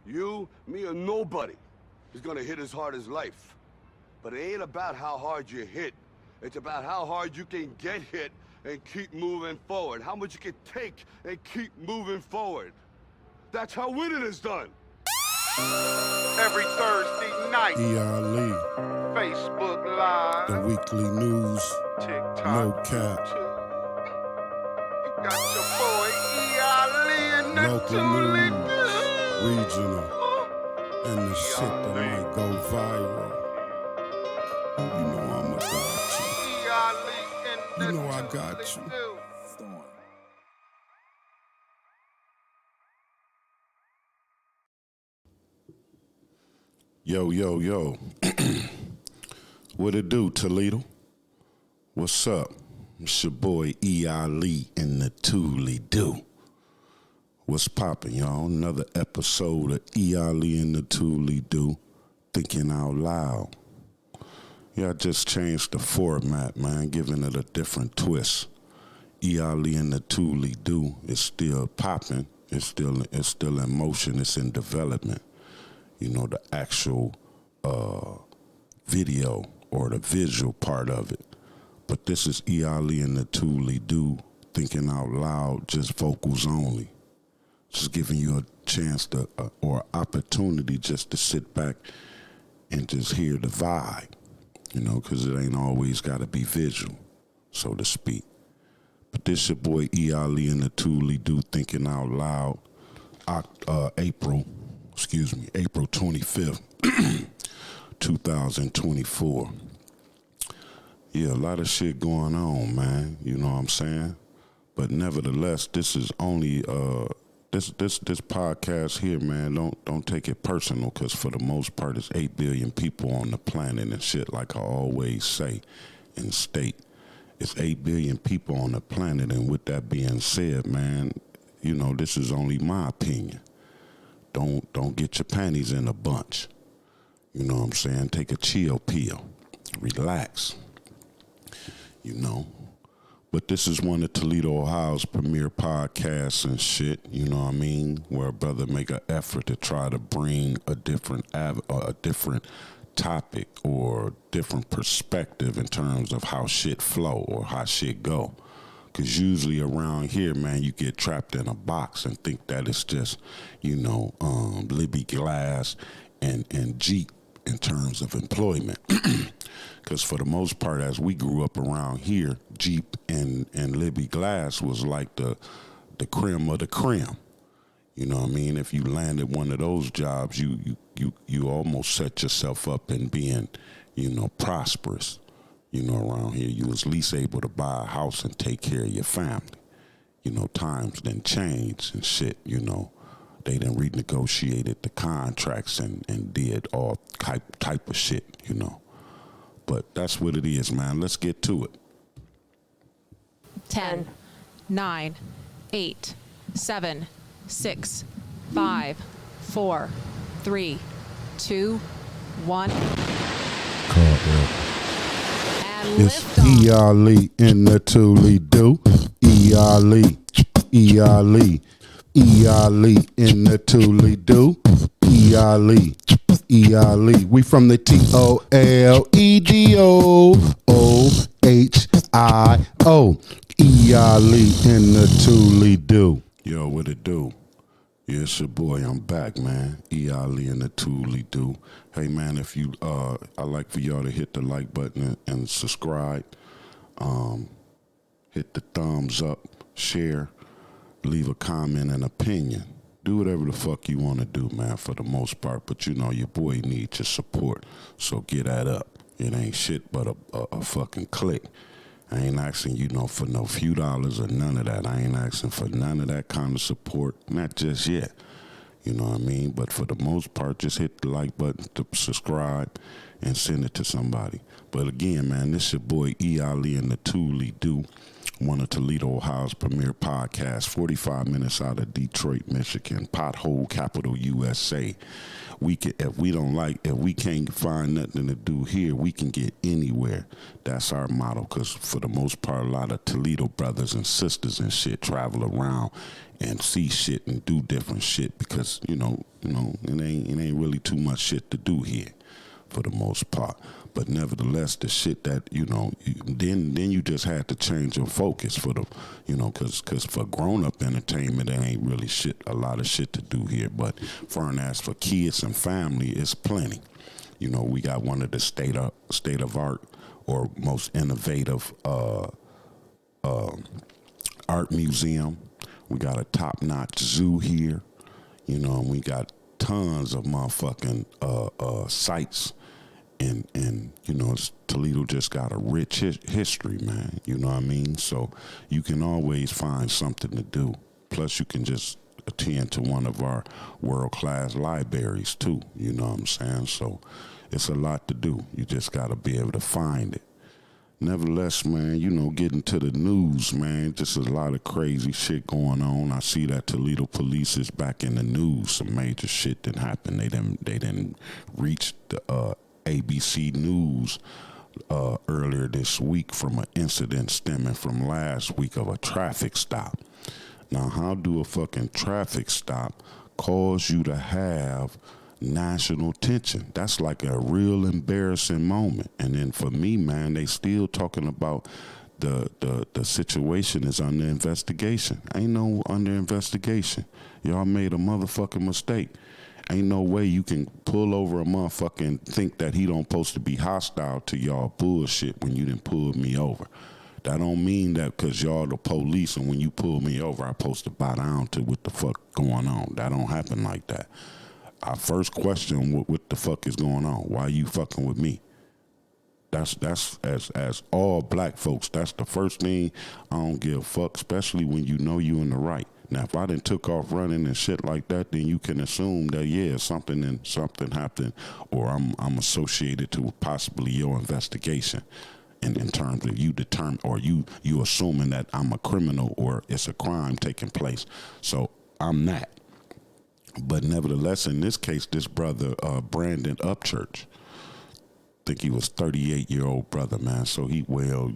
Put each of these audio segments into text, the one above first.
You, me, or nobody is gonna hit as hard as life. But it ain't about how hard you hit. It's about how hard you can get hit and keep moving forward. How much you can take and keep moving forward. That's how winning is done. Every Thursday night, E.Ali, Facebook Live, the weekly news, TikTok, no cap, YouTube. You got your boy E.Ali and the local news, ToLe'Do. regional, and the shit that might go viral. You know I'ma got E.Ali and you. the You know I got you. ToLe'Do. Yo, yo, yo. What it do, Toledo? What's up? It's your boy E.Ali and the ToLe'Do. What's poppin', y'all? Another episode of E.Ali and the ToLe'Do, thinking out loud. Yeah, I just changed the format, man, giving it a different twist. E.Ali and the ToLe'Do is still popping. It's still in motion. It's in development. You know, the actual video or the visual part of it. But this is E.Ali and the ToLe'Do, thinking out loud, just vocals only. Just giving you a chance to, or opportunity just to sit back and just hear the vibe, you know, because it ain't always got to be visual, so to speak. But this your boy E.Ali and the ToLe'Do, thinking out loud, April 25th, 2024. Yeah, a lot of shit going on, man. You know what I'm saying? But nevertheless, this is only this podcast here, man. Don't take it personal, because for the most part, it's 8 billion people on the planet and shit. Like I always say and state, it's 8 billion people on the planet. And with that being said, man, you know, this is only my opinion. Don't get your panties in a bunch. You know what I'm saying? Take a chill pill. Relax. You know. But this is one of Toledo, Ohio's premier podcasts and shit, you know what I mean? Where a brother make an effort to try to bring a different topic or different perspective in terms of how shit flow or how shit go. Because usually around here, man, you get trapped in a box and think that it's just, you know, Libby Glass and Jeep in terms of employment. Because for the most part, as we grew up around here, Jeep and Libby Glass was like the creme of the creme. You know what I mean? If you landed one of those jobs, you almost set yourself up in being, you know, prosperous. You know, around here, you was at least able to buy a house and take care of your family. You know, times done changed and shit, you know. They done renegotiated the contracts and did all type of shit, you know. But that's what it is, man. Let's get to it. 10, 9, 8, 7, 6, 5, 4, 3, 2, 1. And It's lift off. E.Ali and the ToLe'Do. E.Ali, E.Ali, E.Ali and the ToLe'Do. E.Ali, E.Ali. We from the ToLe'Do. Ohio. E.Ali and the ToLe'Do. Yo, what it do? Yeah, it's your boy. I'm back, man. E.Ali and the ToLe'Do. Hey, man, if you, I'd like for y'all to hit the like button and subscribe. Hit the thumbs up, share, leave a comment and opinion. Do whatever the fuck you want to do, man, for the most part. But you know, your boy needs your support, so get that up. It ain't shit but a fucking click. I ain't asking, you know, for no few dollars or none of that. I ain't asking for none of that kind of support, not just yet. You know what I mean? But for the most part, just hit the like button to subscribe and send it to somebody. But again, man, this your boy E.Ali and the ToLe'Do. one of Toledo, Ohio's premier podcasts, 45 minutes out of Detroit, Michigan, pothole capital USA. If we can't find nothing to do here, we can get anywhere. That's our motto, because for the most part, a lot of Toledo brothers and sisters and shit travel around and see shit and do different shit because, it ain't really too much shit to do here for the most part. But nevertheless, the shit that, then you just had to change your focus for the, because for grown-up entertainment, there ain't really a lot of shit to do here. But as for kids and family, it's plenty. We got one of the state of art or most innovative art museum. We got a top-notch zoo here, and we got tons of motherfucking sites. And Toledo just got a rich history, man. You know what I mean? So you can always find something to do. Plus, you can just attend to one of our world-class libraries, too. You know what I'm saying? So it's a lot to do. You just got to be able to find it. Nevertheless, man, getting to the news, man, just a lot of crazy shit going on. I see that Toledo police is back in the news. Some major shit didn't happen. They didn't reach the ABC News earlier this week from an incident stemming from last week of a traffic stop. Now, how do a fucking traffic stop cause you to have national attention? That's like a real embarrassing moment. And then for me, man, they still talking about the situation is under investigation. Ain't no under investigation. Y'all made a motherfucking mistake. Ain't no way you can pull over a motherfucker and think that he don't supposed to be hostile to y'all bullshit when you didn't pull me over. That don't mean that because y'all the police and when you pull me over, I supposed to bow down to what the fuck going on. That don't happen like that. I first question what the fuck is going on. Why you fucking with me? That's as all black folks, that's the first thing. I don't give a fuck, especially when you know you in the right. Now, if I done took off running and shit like that, then you can assume that, yeah, something happened, or I'm associated to possibly your investigation in terms of you determine, or you assuming that I'm a criminal or it's a crime taking place. So I'm that. But nevertheless, in this case, this brother, Brandon Upchurch, think he was 38-year-old brother, man. So he well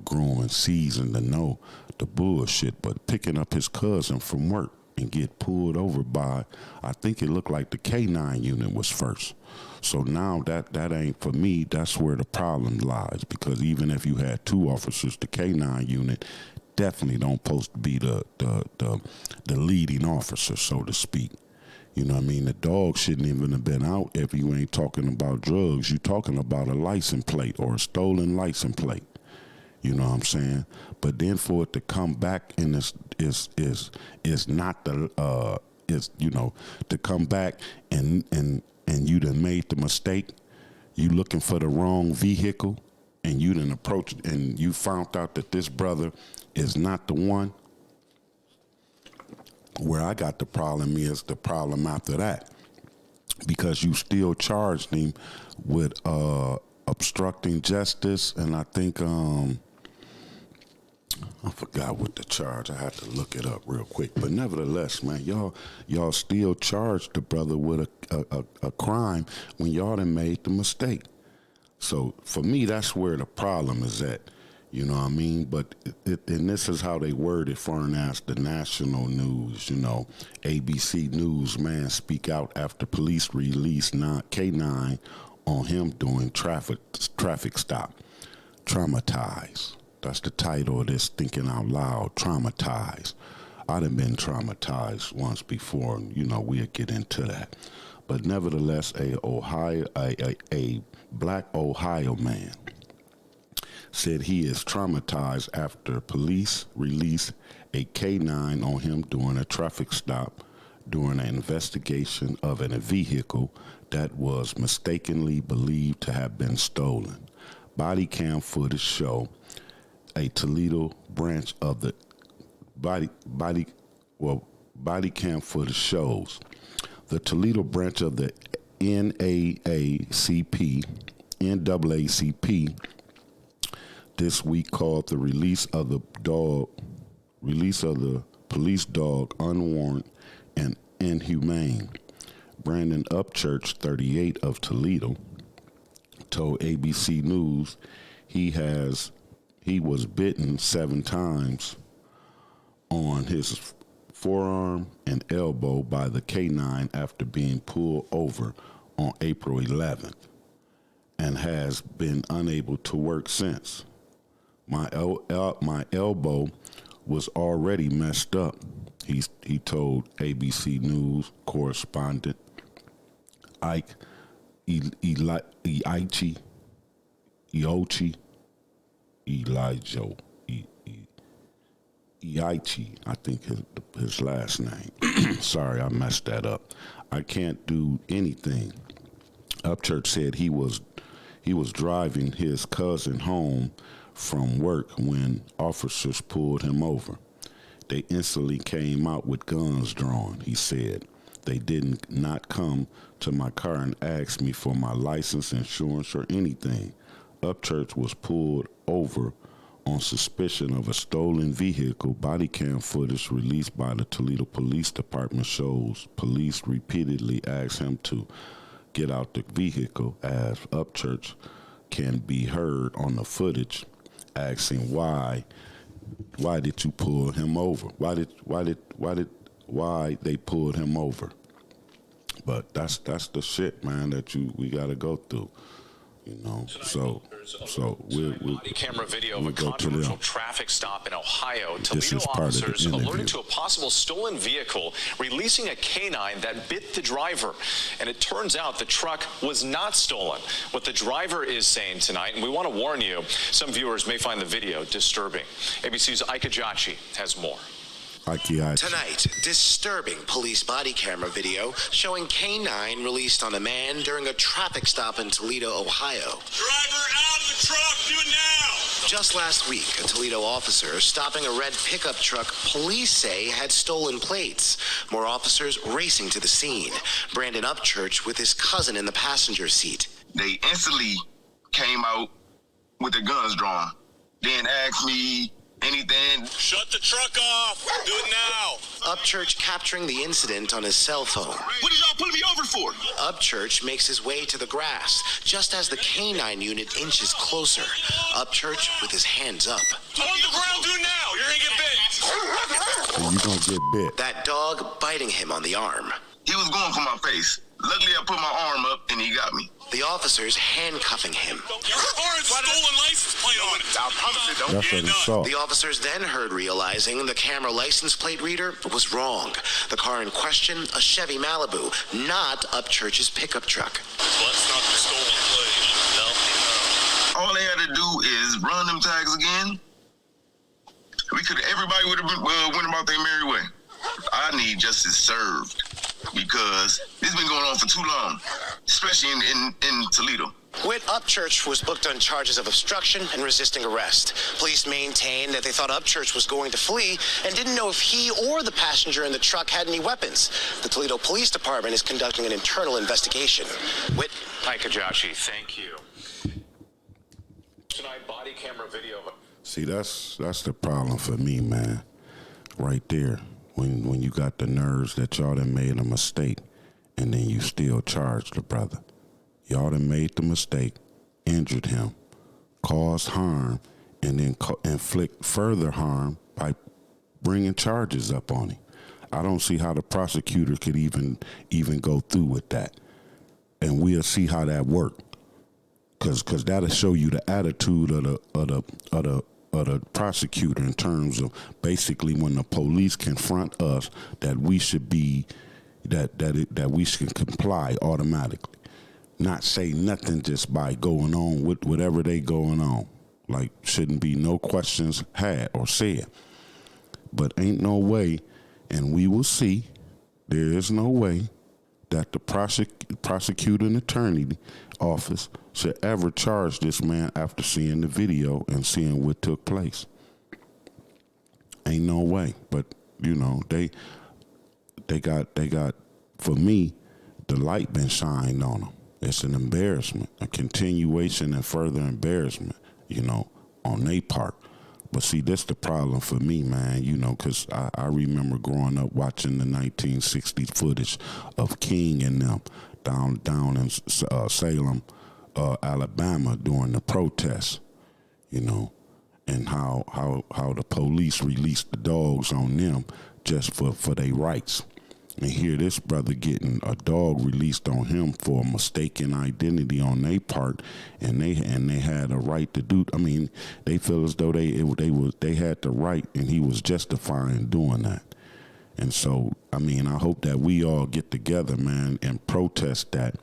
groomed and seasoned to know the bullshit. But picking up his cousin from work and get pulled over by, I think it looked like the K9 unit was first. So now that ain't for me. That's where the problem lies, because even if you had two officers, the K9 unit definitely don't supposed to be the leading officer, so to speak. You know what I mean? The dog shouldn't even have been out if you ain't talking about drugs. You talking about a license plate or a stolen license plate. You know what I'm saying? But then for it to come back and is not the to come back and you done made the mistake. You looking for the wrong vehicle and you done approached and you found out that this brother is not the one. Where I got the problem is the problem after that, because you still charged him with obstructing justice, and I think I forgot what the charge. I had to look it up real quick, but nevertheless, man, y'all still charged the brother with a crime when y'all done made the mistake. So for me, that's where the problem is at. You know what I mean? But and this is how they word it foreign as the national news, ABC News, man, speak out after police release K9 on him doing traffic stop. Traumatized. That's the title of this Thinking Out Loud, Traumatized. I'd have been traumatized once before, and, we'll get into that. But nevertheless, a black Ohio man said he is traumatized after police released a K9 on him during a traffic stop during an investigation of a vehicle that was mistakenly believed to have been stolen. Body cam footage show a Toledo branch of the body cam footage shows the Toledo branch of the NAACP this week called the release of the police dog unwarranted and inhumane. Brandon Upchurch, 38, of Toledo, told ABC News he was bitten 7 times on his forearm and elbow by the canine after being pulled over on April 11th and has been unable to work since. My elbow was already messed up, he told ABC News correspondent Ike Elijah, Eichi, I think his last name. Sorry, I messed that up. I can't do anything. Upchurch said he was driving his cousin home from work when officers pulled him over. They instantly came out with guns drawn, he said. They did not come to my car and ask me for my license, insurance, or anything. Upchurch was pulled over on suspicion of a stolen vehicle. Body cam footage released by the Toledo Police Department shows police repeatedly asked him to get out the vehicle, as Upchurch can be heard on the footage asking why did you pull him over? Why they pulled him over? But that's the shit, man, that we gotta go through. You know, so we'll body camera video of a controversial traffic stop in Ohio. Toledo is part officers of the alerted to a possible stolen vehicle, releasing a canine that bit the driver. And it turns out the truck was not stolen. What the driver is saying tonight, and we want to warn you, some viewers may find the video disturbing. ABC's Ike Elijah has more. Tonight, disturbing police body camera video showing K9 released on a man during a traffic stop in Toledo, Ohio. Driver out of the truck, do it now! Just last week, a Toledo officer stopping a red pickup truck police say had stolen plates. More officers racing to the scene. Brandon Upchurch with his cousin in the passenger seat. They instantly came out with their guns drawn. Then asked me anything. Shut the truck off! Do it now! Upchurch capturing the incident on his cell phone. What did y'all put me over for? Upchurch makes his way to the grass just as the canine unit inches closer. Upchurch with his hands up. On the ground, do it now! You're gonna get bit! You gonna get bit. That dog biting him on the arm. He was going for my face. Luckily, I put my arm up and he got me. The officers handcuffing him. Your car has stolen license plate on it! I promise you, don't That's what he saw. The officers then heard realizing the camera license plate reader was wrong. The car in question, a Chevy Malibu, not Upchurch's pickup truck. That's not the stolen plate. No. All they had to do is run them tags again. Everybody would have went about their merry way. I need justice served because this has been going on for too long, especially in Toledo. Whit Upchurch was booked on charges of obstruction and resisting arrest. Police maintained that they thought Upchurch was going to flee and didn't know if he or the passenger in the truck had any weapons. The Toledo Police Department is conducting an internal investigation. Whit. Ike Elijah, thank you. Tonight, body camera video of a... See, that's the problem for me, man. Right there. When you got the nerves that y'all done made a mistake and then you still charge the brother. Y'all done made the mistake, injured him, caused harm, and then inflict further harm by bringing charges up on him. I don't see how the prosecutor could even go through with that. And we'll see how that works. Cause that'll show you the attitude of the prosecutor in terms of basically when the police confront us that we should be that we should comply automatically, not say nothing just by going on with whatever they going on. Like shouldn't be no questions had or said. But ain't no way, and we will see. There is no way that the prosecuting attorney office should ever charge this man after seeing the video and seeing what took place. Ain't no way. But you know, they got for me, the light been shined on them. It's an embarrassment, a continuation and further embarrassment, you know, on their part. But see, that's the problem for me, man, you know, because I remember growing up watching the 1960s footage of King and them down in Salem, Alabama during the protests, you know, and how the police released the dogs on them just for their rights. And here this brother getting a dog released on him for a mistaken identity on their part, and they had a right to do. I mean, they feel as though they had the right, and he was justifying doing that. And so, I mean, I hope that we all get together, man, and protest that,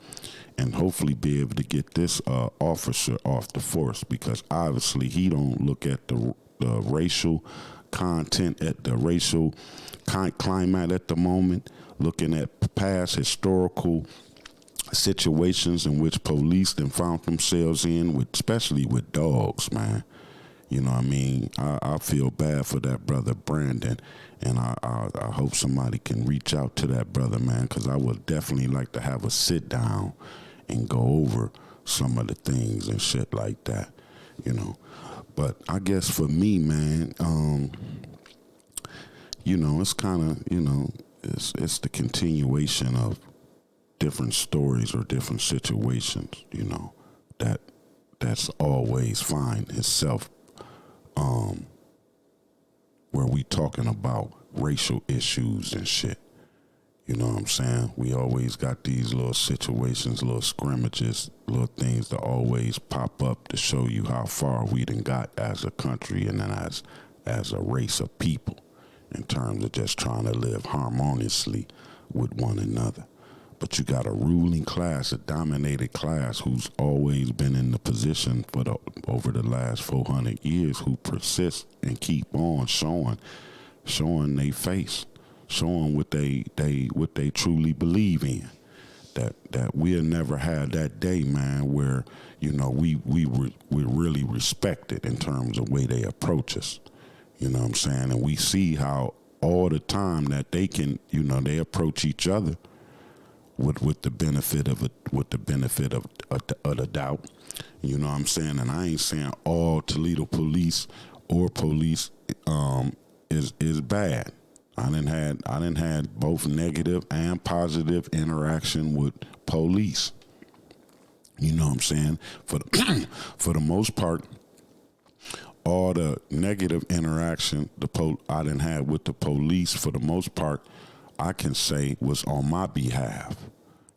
and hopefully be able to get this officer off the force, because obviously he don't look at the racial content, at the racial climate at the moment, looking at past historical situations in which police then found themselves in, especially with dogs, man. You know what I mean? I feel bad for that brother Brandon, and I hope somebody can reach out to that brother, man, because I would definitely like to have a sit down and go over some of the things and shit like that, you know. But I guess for me, man, you know, it's kind of, you know, it's the continuation of different stories or different situations, you know, that's always find itself where we talking about racial issues and shit. You know what I'm saying? We always got these little situations, little scrimmages, little things that always pop up to show you how far we done got as a country and then as a race of people, in terms of just trying to live harmoniously with one another. But you got a ruling class, a dominated class, who's always been in the position for over the last 400 years, who persist and keep on showing their face, showing what they truly believe in. That we'll never have that day, man, where, you know, we're really respected in terms of the way they approach us. You know what I'm saying? And we see how all the time that they can, you know, they approach each other with the benefit of the doubt. You know what I'm saying? And I ain't saying all Toledo police or police is bad. I done had both negative and positive interaction with police. You know what I'm saying? For the most part, all the negative interaction I done had with the police, for the most part, I can say was on my behalf.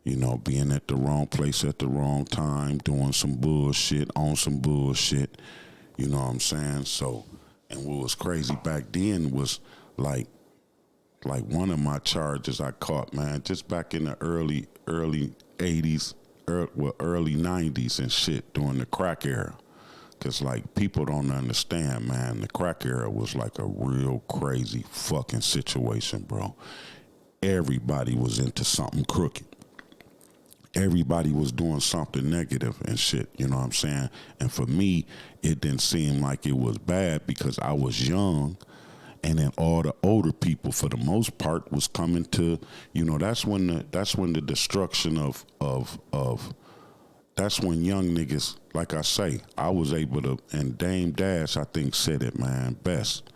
You know, being at the wrong place at the wrong time, doing some bullshit, on some bullshit. You know what I'm saying? So, and what was crazy back then was like one of my charges I caught, man, just back in the early 80s, early 90s and shit, during the crack era. Because, like, people don't understand, man, the crack era was like a real crazy fucking situation, bro. Everybody was into something crooked. Everybody was doing something negative and shit, you know what I'm saying? And for me, it didn't seem like it was bad because I was young, and then all the older people, for the most part, was coming to, you know, that's when the destruction of that's when young niggas, like I say, I was able to, and Dame Dash, I think, said it, man, best,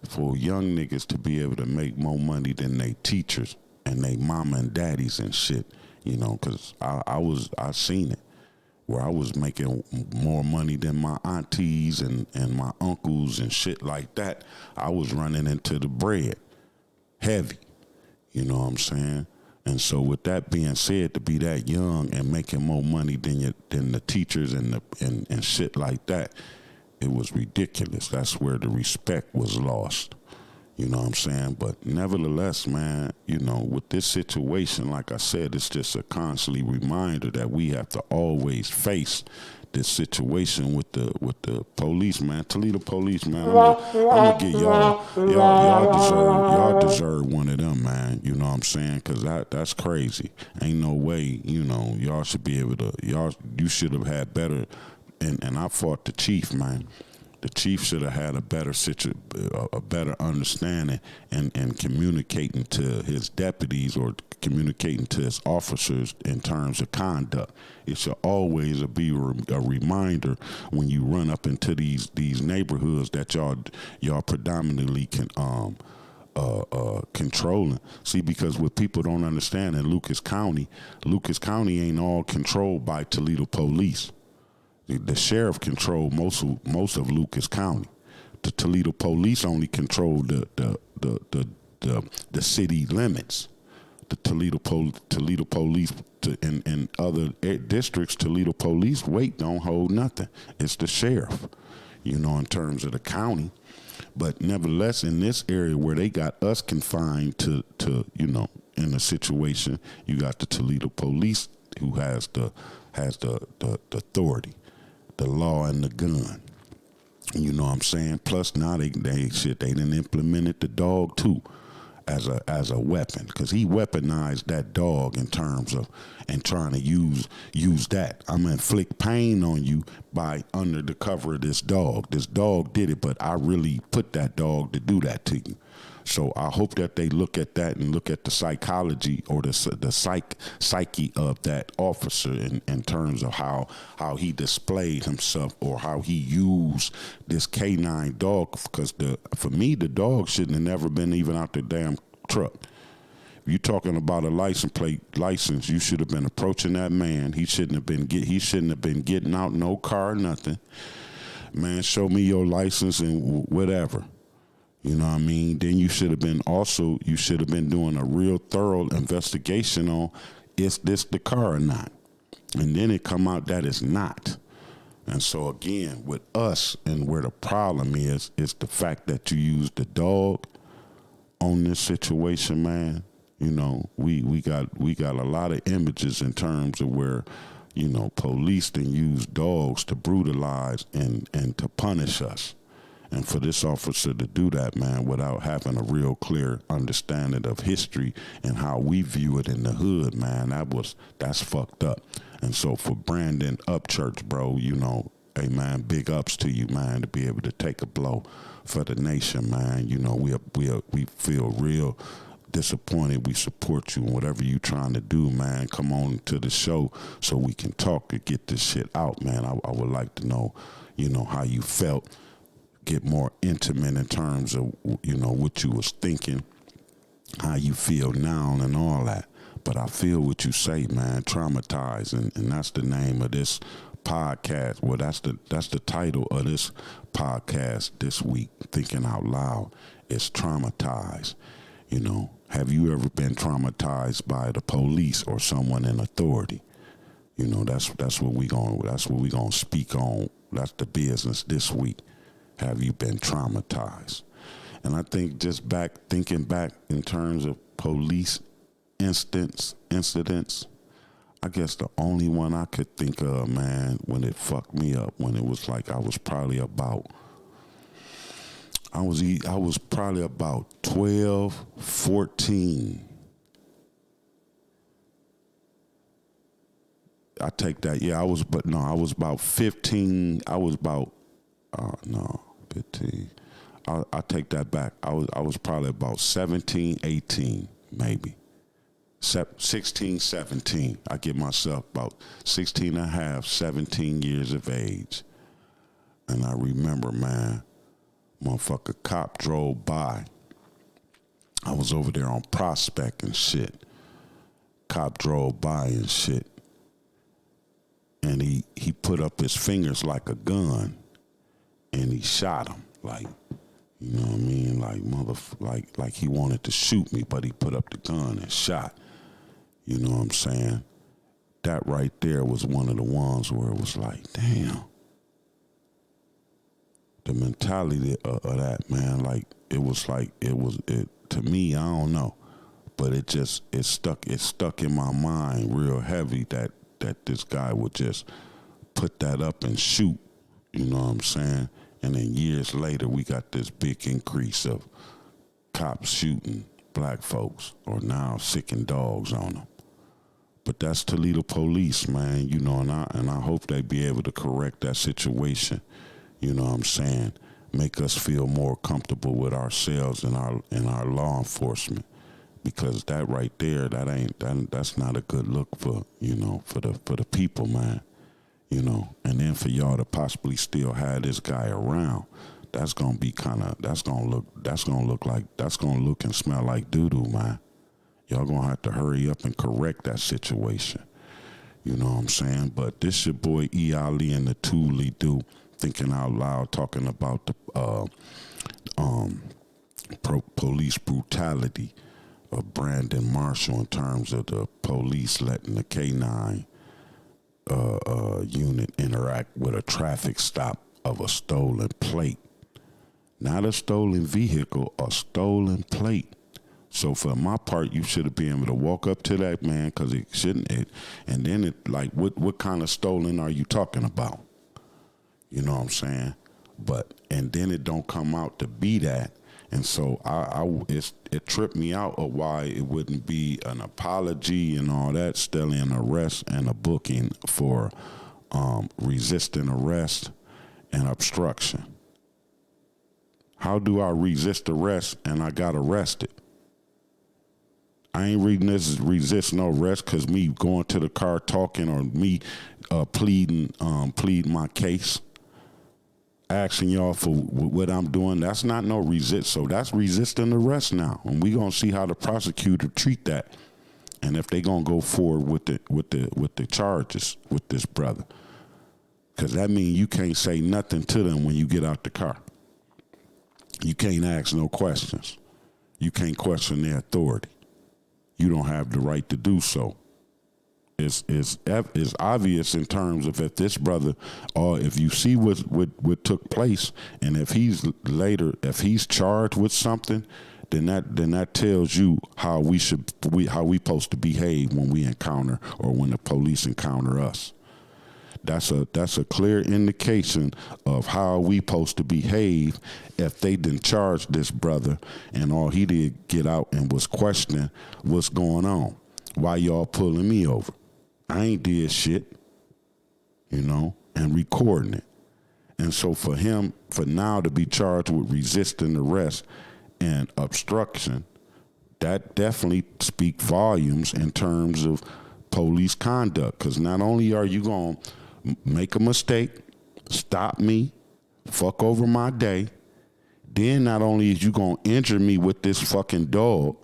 for young niggas to be able to make more money than they teachers and they mama and daddies and shit, you know, because I seen it, where I was making more money than my aunties and my uncles and shit like that. I was running into the bread heavy, you know what I'm saying? And so with that being said, to be that young and making more money than the teachers and shit like that, it was ridiculous. That's where the respect was lost. You know what I'm saying? But nevertheless, man, you know, with this situation, like I said, it's just a constantly reminder that we have to always face this situation with the police, man. Toledo police, man. I'm gonna get y'all deserve one of them, man. You know what I'm saying? Because that's crazy. Ain't no way, you know, y'all should be able to, you should have had better, and I fought the chief, man. The chief should have had a better understanding and communicating to his deputies or communicating to its officers in terms of conduct. It should always be a reminder when you run up into these neighborhoods that y'all predominantly controlling. See, because what people don't understand in Lucas County ain't all controlled by Toledo police. The sheriff controlled most of Lucas County. The Toledo police only control the city limits. The Toledo police in other districts, Toledo police weight don't hold nothing. It's the sheriff, in terms of the county. But nevertheless, in this area where they got us confined to in a situation, you got the Toledo police who has the authority, the law and the gun. You know what I'm saying? Plus now they done implemented the dog too as a weapon, because he weaponized that dog in terms of and trying to use that. I'm gonna inflict pain on you by under the cover of this dog. This dog did it, but I really put that dog to do that to you. So I hope that they look at that and look at the psychology or the psyche of that officer in terms of how he displayed himself or how he used this canine dog. Because for me, the dog shouldn't have never been even out the damn truck. If you're talking about a license, you should have been approaching that man. He shouldn't have been getting out no car or nothing. Man, show me your license and whatever. You know what I mean? Then you should have been doing a real thorough investigation on, is this the car or not? And then it come out that it's not. And so again, with us and where the problem is the fact that you use the dog on this situation, man. We got a lot of images in terms of where, police then use dogs to brutalize and to punish us. And for this officer to do that, man, without having a real clear understanding of history and how we view it in the hood, man, that's fucked up. And so for Brandon Upchurch, bro, hey, man, big ups to you, man, to be able to take a blow for the nation, man. We feel real disappointed. We support you in whatever you trying to do, man. Come on to the show so we can talk and get this shit out, man. I would like to know, how you felt. Get more intimate in terms of, what you was thinking, how you feel now and all that. But I feel what you say, man, traumatized. And that's the name of this podcast. Well, that's the title of this podcast this week, Thinking Out Loud. It's traumatized. Have you ever been traumatized by the police or someone in authority? That's what we gonna speak on. That's the business this week. Have you been traumatized? And I think thinking back in terms of police incidents, I guess the only one I could think of, man, when it fucked me up, when it was like I was probably about 12, 14. I take that. Yeah, I was about 15. 15. I take that back. I was probably about 17, 18, maybe. 16, 17. I give myself about 16 and a half, 17 years of age. And I remember, man, motherfucker cop drove by. I was over there on Prospect and shit. Cop drove by and shit. And he put up his fingers like a gun. And he shot him, like, you know what I mean? Like he wanted to shoot me, but he put up the gun and shot. You know what I'm saying? That right there was one of the ones where it was like, damn. The mentality of that, man, to me, I don't know. But it stuck in my mind real heavy that this guy would just put that up and shoot. You know what I'm saying? And then years later, we got this big increase of cops shooting black folks or now sicking dogs on them. But that's Toledo police, man, and I hope they be able to correct that situation. You know what I'm saying? Make us feel more comfortable with ourselves and our law enforcement. because that right there, that's not a good look for, for the people, man. And then for y'all to possibly still have this guy around, that's gonna look and smell like doo-doo, man. Y'all gonna have to hurry up and correct that situation. You know what I'm saying? But this your boy E.Ali and the ToLe'Do, thinking out loud, talking about the police brutality of Brandon Marshall in terms of the police letting the K9 unit interact with a traffic stop of a stolen plate. Not a stolen vehicle, a stolen plate. So for my part, you should have been able to walk up to that man, because it shouldn't. And then it like, what kind of stolen are you talking about? You know what I'm saying? And then it don't come out to be that. And so it tripped me out of why it wouldn't be an apology and all that, still an arrest and a booking for resisting arrest and obstruction. How do I resist arrest and I got arrested? I ain't reading this as resist no arrest because me going to the car talking, or me pleading my case, asking y'all for what I'm doing. That's not no resist. So that's resisting arrest now, and we gonna see how the prosecutor treat that, and if they gonna go forward with the charges with this brother, because that means you can't say nothing to them when you get out the car. You can't ask no questions. You can't question their authority. You don't have the right to do so. It's obvious in terms of if this brother, or if you see what took place, and if he's charged with something, then that tells you how we supposed to behave when we encounter, or when the police encounter us. That's a clear indication of how we supposed to behave if they didn't charge this brother and all he did get out and was questioning what's going on. Why y'all pulling me over? I ain't did shit, and recording it. And so for now to be charged with resisting arrest and obstruction, that definitely speak volumes in terms of police conduct, because not only are you going to make a mistake, stop me, fuck over my day, then not only is you gonna injure me with this fucking dog,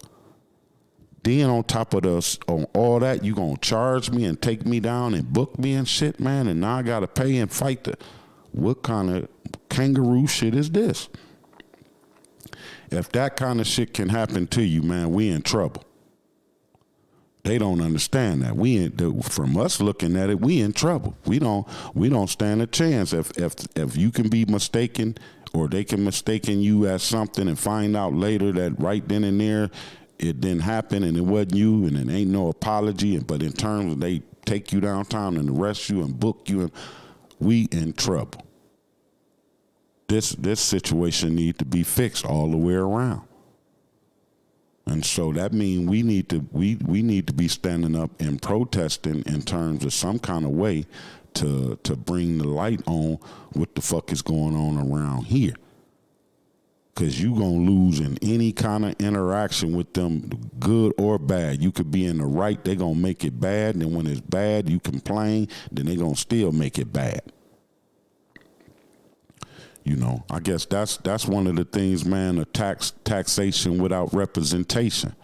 then on top of on all that, you gonna charge me and take me down and book me and shit, man, and now I gotta pay and fight what kind of kangaroo shit is this? If that kind of shit can happen to you, man, we in trouble. They don't understand that. From us looking at it, we in trouble. We don't stand a chance. If you can be mistaken, or they can mistaken you as something and find out later that right then and there it didn't happen and it wasn't you, and it ain't no apology. But in terms of they take you downtown and arrest you and book you, we in trouble. This situation need to be fixed all the way around. And so that means we need to be standing up and protesting in terms of some kind of way to bring the light on what the fuck is going on around here. Because you going to lose in any kind of interaction with them, good or bad. You could be in the right, they going to make it bad, and then when it's bad, you complain, then they going to still make it bad. I guess that's one of the things, man, of taxation without representation.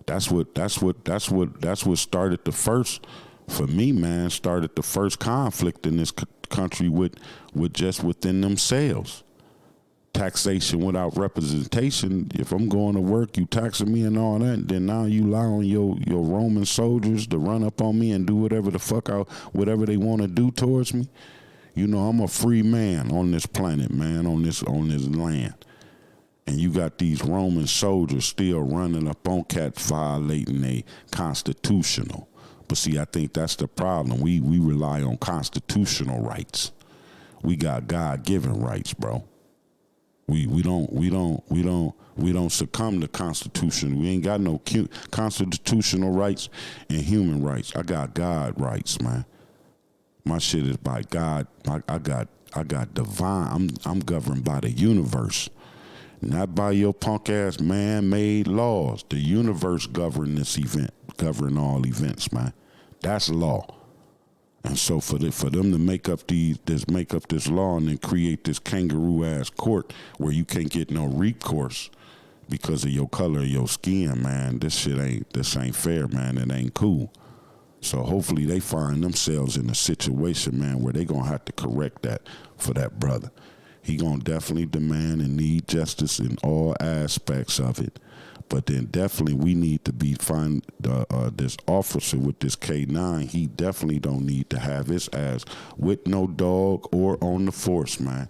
That's what started the first, for me, man, started the first conflict in this country with just within themselves. Taxation without representation. If I'm going to work, you taxing me and all that, then now you allowing your Roman soldiers to run up on me and do whatever the fuck whatever they want to do towards me. I'm a free man on this planet, man, on this land. And you got these Roman soldiers still running up on cats violating a constitutional. But see, I think that's the problem. We rely on constitutional rights. We got God-given rights, bro. We don't succumb to Constitution. We ain't got no constitutional rights and human rights. I got God rights, man. My shit is by God. I got divine. I'm governed by the universe, Not by your punk ass man-made laws. The universe govern this event, govern all events, man. That's law. And so for them to make up this law and then create this kangaroo ass court where you can't get no recourse because of your color of your skin, man, this ain't fair, man. It ain't cool. So hopefully they find themselves in a situation, man, where they gonna have to correct that for that brother. He gonna definitely demand and need justice in all aspects of it. But then definitely we need to find this officer with this K9. He definitely don't need to have his ass with no dog or on the force, man.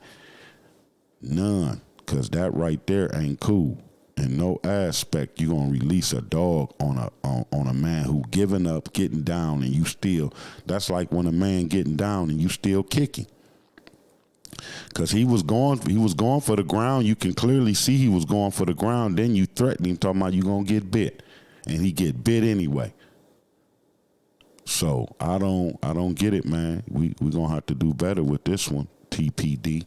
None, because that right there ain't cool. In no aspect you gonna release a dog on a man who giving up, getting down, and you still. That's like when a man getting down and you still kicking. Cause he was going for the ground. You can clearly see he was going for the ground. Then you threaten him, talking about you gonna get bit, and he get bit anyway. So I don't get it, man. We gonna have to do better with this one, TPD.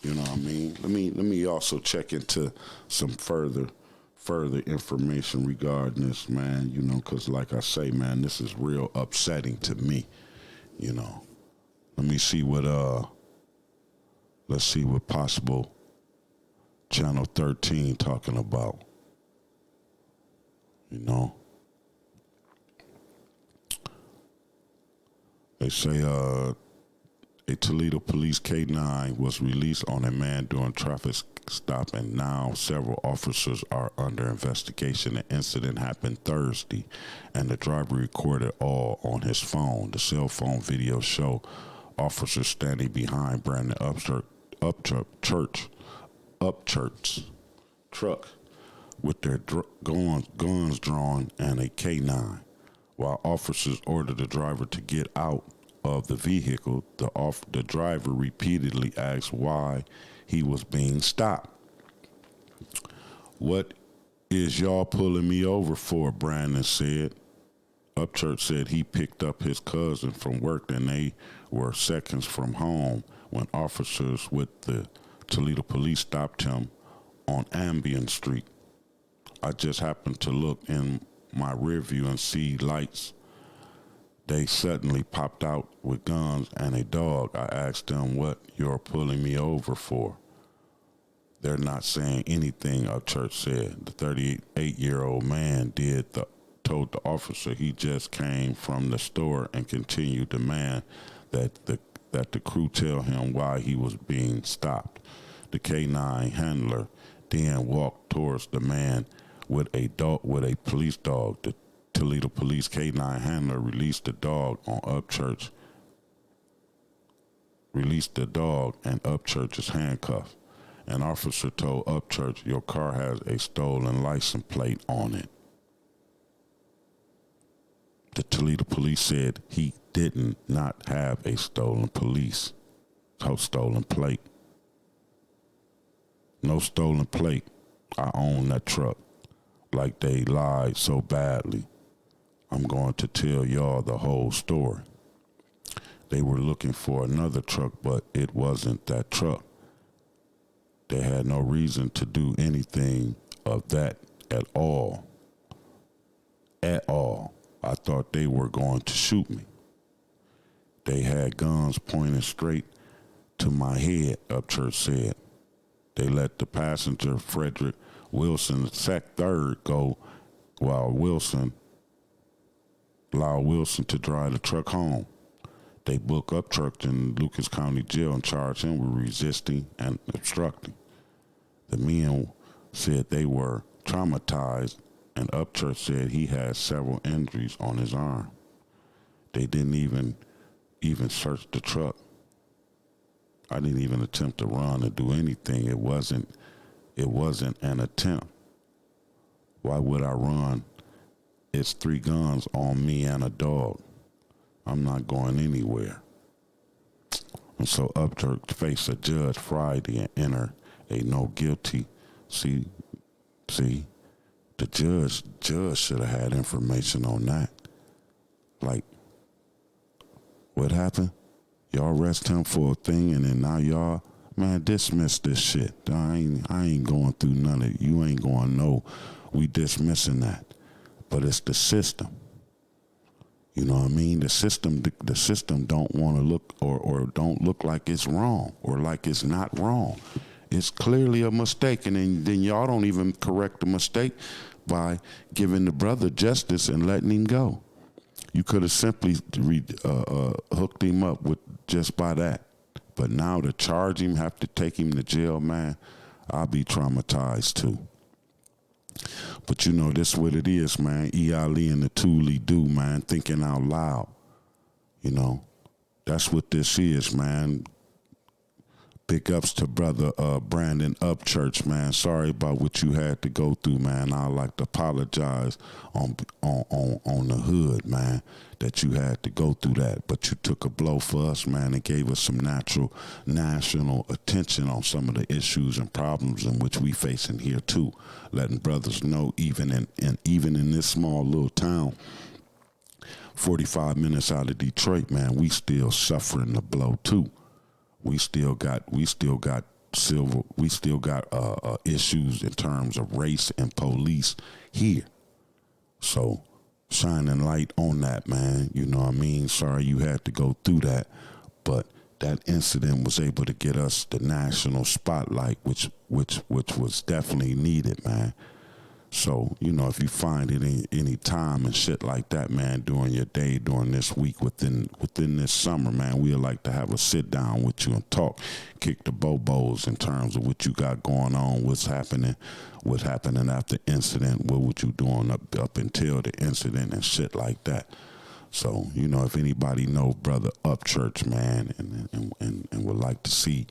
You know what I mean? Let me also check into some further information regarding this, man. You know, cause like I say, man, this is real upsetting to me. You know, let me see what Let's see what possible Channel 13 talking about. You know, they say a Toledo police K9 was released on a man during traffic stop, and now several officers are under investigation. The incident happened Thursday, and the driver recorded all on his phone. The cell phone video show officers standing behind Brandon Upchurch's truck with their guns drawn and a K9. While officers ordered the driver to get out of the vehicle, the driver repeatedly asked why he was being stopped. "What is y'all pulling me over for?" Brandon said. Upchurch said he picked up his cousin from work and they were seconds from home when officers with the Toledo police stopped him on Ambien Street. "I just happened to look in my rear view and see lights. They suddenly popped out with guns and a dog. I asked them what you're pulling me over for. They're not saying anything," Upchurch said. The 38-year-old man told the officer he just came from the store and continued to demand that the crew tell him why he was being stopped. The K9 handler then walked towards the man with a police dog. The Toledo police K9 handler released the dog and Upchurch's handcuffed. An officer told Upchurch, "Your car has a stolen license plate on it." The Toledo police said he did not have a stolen plate. "No stolen plate. I own that truck." Like they lied so badly. "I'm going to tell y'all the whole story. They were looking for another truck, but it wasn't that truck. They had no reason to do anything of that at all. At all. I thought they were going to shoot me. They had guns pointed straight to my head," Upchurch said. They let the passenger, Frederick Wilson III, go while Wilson to drive the truck home. They booked Upchurch in Lucas County Jail and charged him with resisting and obstructing. The men said they were traumatized, and Upchurch said he had several injuries on his arm. They didn't even search the truck. I didn't even attempt to run or do anything. It wasn't an attempt. Why would I run? It's 3 guns on me and a dog. I'm not going anywhere. And so Upchurch faced a judge Friday and entered a no guilty. See, the judge should have had information on that. Like, what happened? Y'all arrest him for a thing and then now y'all, Man, dismiss this shit. I ain't going through none of it. You ain't going to know. We dismissing that. But it's the system. You know what I mean? The system don't want to look or don't look like it's wrong or like it's not wrong. It's clearly a mistake, and then y'all don't even correct the mistake by giving the brother justice and letting him go. You could have simply hooked him up with just by that. But now to charge him, have to take him to jail, man, I'll be traumatized too. But you know, this what it is, man. E.Ali and the ToLe'Do, man, thinking out loud. You know, that's what this is, man. Big ups to brother Brandon Upchurch, man. Sorry about what you had to go through, man. I'd like to apologize on the hood, man, that you had to go through that. But you took a blow for us, man, and gave us some national attention on some of the issues and problems in which we facing here too. Letting brothers know, even in this small little town, 45 minutes out of Detroit, man, we still suffering the blow too. We still got issues in terms of race and police here. So shining light on that, man. You know what I mean? Sorry you had to go through that, but that incident was able to get us the national spotlight, which was definitely needed, man. So, you know, if you find it in any time and shit like that, man, during your day, during this week, within this summer, man, we'd like to have a sit down with you and talk, kick the bobos in terms of what you got going on, what's happening after incident, what would you doing up until the incident and shit like that. So, you know, if anybody know Brother Upchurch, man, and would like to see,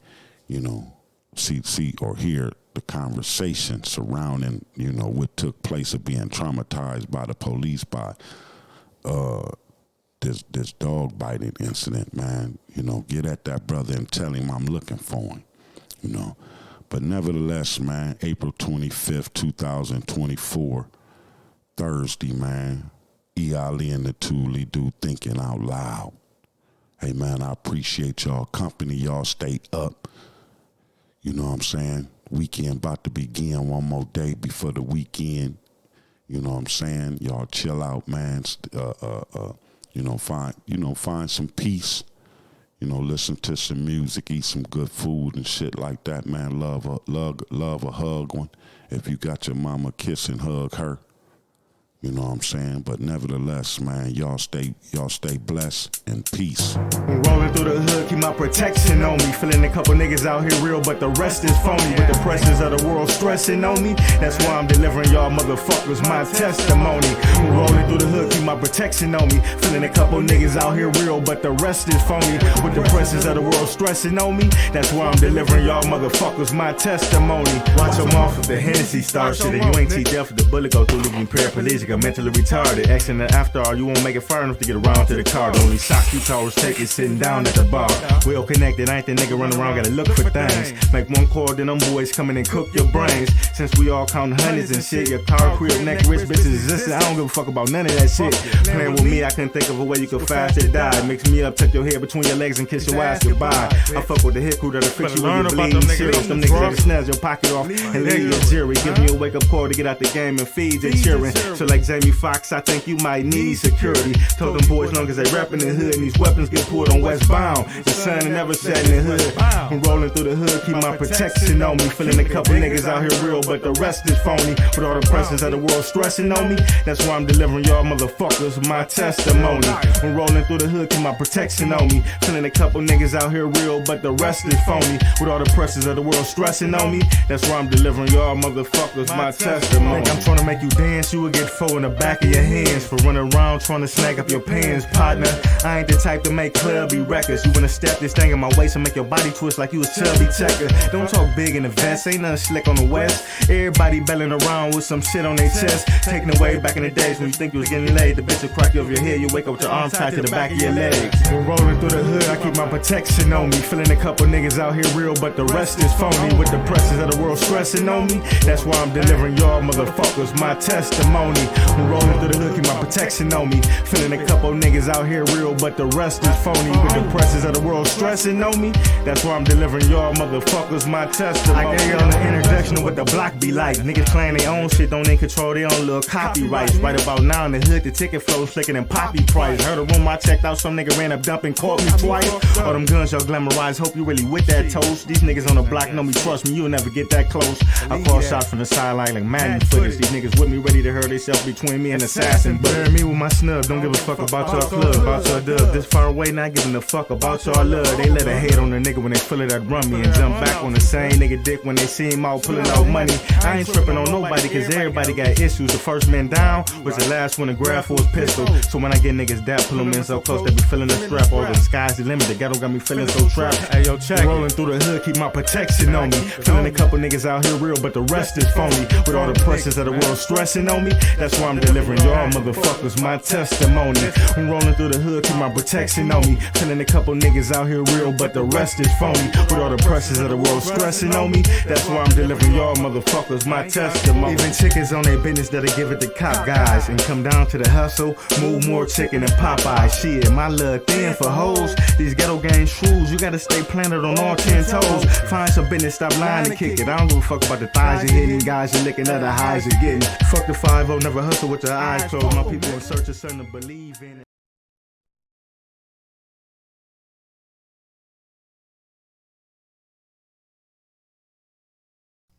you know, see or hear the conversation surrounding, you know, what took place of being traumatized by the police by this dog biting incident, man, you know, get at that brother and tell him I'm looking for him, you know. But nevertheless, man, April 25th, 2024, Thursday, man, E.Ali and the ToLe'Do thinking out loud. Hey, man, I appreciate y'all company. Y'all stay up. You know what I'm saying? Weekend about to begin, one more day before the weekend. You know what I'm saying? Y'all chill out, man. Find some peace. You know, listen to some music, eat some good food and shit like that, man. Love a hug one. If you got your mama, kiss and hug her. You know what I'm saying? But nevertheless, man, y'all stay blessed and peace. Rolling through the hood, keep my protection on me. Feeling a couple niggas out here real, but the rest is phony. With the pressures of the world stressing on me, that's why I'm delivering y'all motherfuckers my testimony. Rolling through the hood, keep my protection on me. Feeling a couple niggas out here real, but the rest is phony. With the pressures of the world stressing on me, that's why I'm delivering y'all motherfuckers my testimony. Watch them off if the Hennessy start shit, and you ain't T-Death if the bullet go through, leaving paraplegic. I'm mentally retarded. Accident after all, you won't make it far enough to get around to the car. The only shots you towers take is sitting down at the bar. Well connected, I ain't the nigga running around, gotta look for things. Make one call, then them boys come in and cook your brains. Since we all counting hundreds and shit, your car, crib, neck, rich bitches existing. I don't give a fuck about none of that shit. Playing with me, I couldn't think of a way you could faster die. Mix me up, tuck your head between your legs and kiss your ass goodbye. I fuck with the hit crew that'll fix you when you bleeding serious. Them niggas that'll snatch your pocket off and leave you a jury. Give me a wake up call to get out the game and feed you cheering. So like Jamie Foxx, I think you might need security. Told them boys long as they reppin' the hood and these weapons get pulled on westbound. The sun ain't never set in the hood. I'm rolling through the hood, keep my protection on me. Feeling a couple niggas out here real, but the rest is phony. With all the pressures of the world stressing on me, that's why I'm delivering y'all motherfuckers my testimony. I'm rolling through the hood, keep my protection on me. Feeling a couple niggas out here real, but the rest is phony. With all the pressures of the world stressing on me, that's why I'm delivering y'all motherfuckers my testimony. I'm trying to make you dance, you will get four in the back of your hands for running around trying to snag up your pants, partner. I ain't the type to make clubby records. You wanna step this thing in my waist and make your body twist like you a chubby checker. Don't talk big in the vest, ain't nothing slick on the west. Everybody belling around with some shit on their chest. Taking away back in the days when you think you was getting laid. The bitch will crack you over your head, you wake up with your arms tied to the back of your legs. When rolling through the hood, I keep my protection on me. Feeling a couple niggas out here real, but the rest is phony. With the pressures of the world stressing on me, that's why I'm delivering y'all motherfuckers my testimony. I'm rolling through the hood, keep my protection on me. Feeling a couple niggas out here real, but the rest is phony. With the pressures of the world stressing on me, that's why I'm delivering y'all motherfuckers my testimony. I gave y'all the introduction of what the block be like. Niggas playing their own shit, don't even control their own little copyrights. Right about now in the hood, the ticket flow slicker than poppy price. Heard a room I checked out, some nigga ran up dumping, caught me twice. All them guns y'all glamorize, hope you really with that toast. These niggas on the block know me, trust me, you'll never get that close. I call shots from the sideline like Madden footage. These niggas with me ready to hurt themselves between me and assassin. Bury me with my snub, don't give a fuck about your club, about your dub. This far away, not giving a fuck about your love. They let a hate on the nigga when they feel it that run me and jump back on the same nigga dick when they see him out pulling out money. I ain't tripping on nobody cause everybody got issues. The first man down was the last one to grab for his pistol. So when I get niggas that pull them in so close they be feeling the strap. All the sky's the limit, the ghetto got me feeling so trapped. Hey yo, check. Rolling through the hood, keep my protection on me. Feeling a couple niggas out here real, but the rest is phony. With all the pressures of the world stressing on me, that's why I'm delivering y'all motherfuckers my testimony. I'm rolling through the hood, keep my protection on me. Feeling a couple niggas out here real, but the rest is phony. With all the pressures of the world stressing on me, that's why I'm delivering y'all motherfuckers my testimony. Even chickens on their business that'll give it to cop guys and come down to the hustle, move more chicken than Popeye. Shit, my love thin for hoes. These ghetto gang shrews, you gotta stay planted on all 10 toes. Find some business, stop lying and kick it. I don't give a fuck about the thighs you're hitting, guys you're licking, other highs you're getting. Fuck the 5-0, never hustle with your eyes closed. My people in search of something to believe in.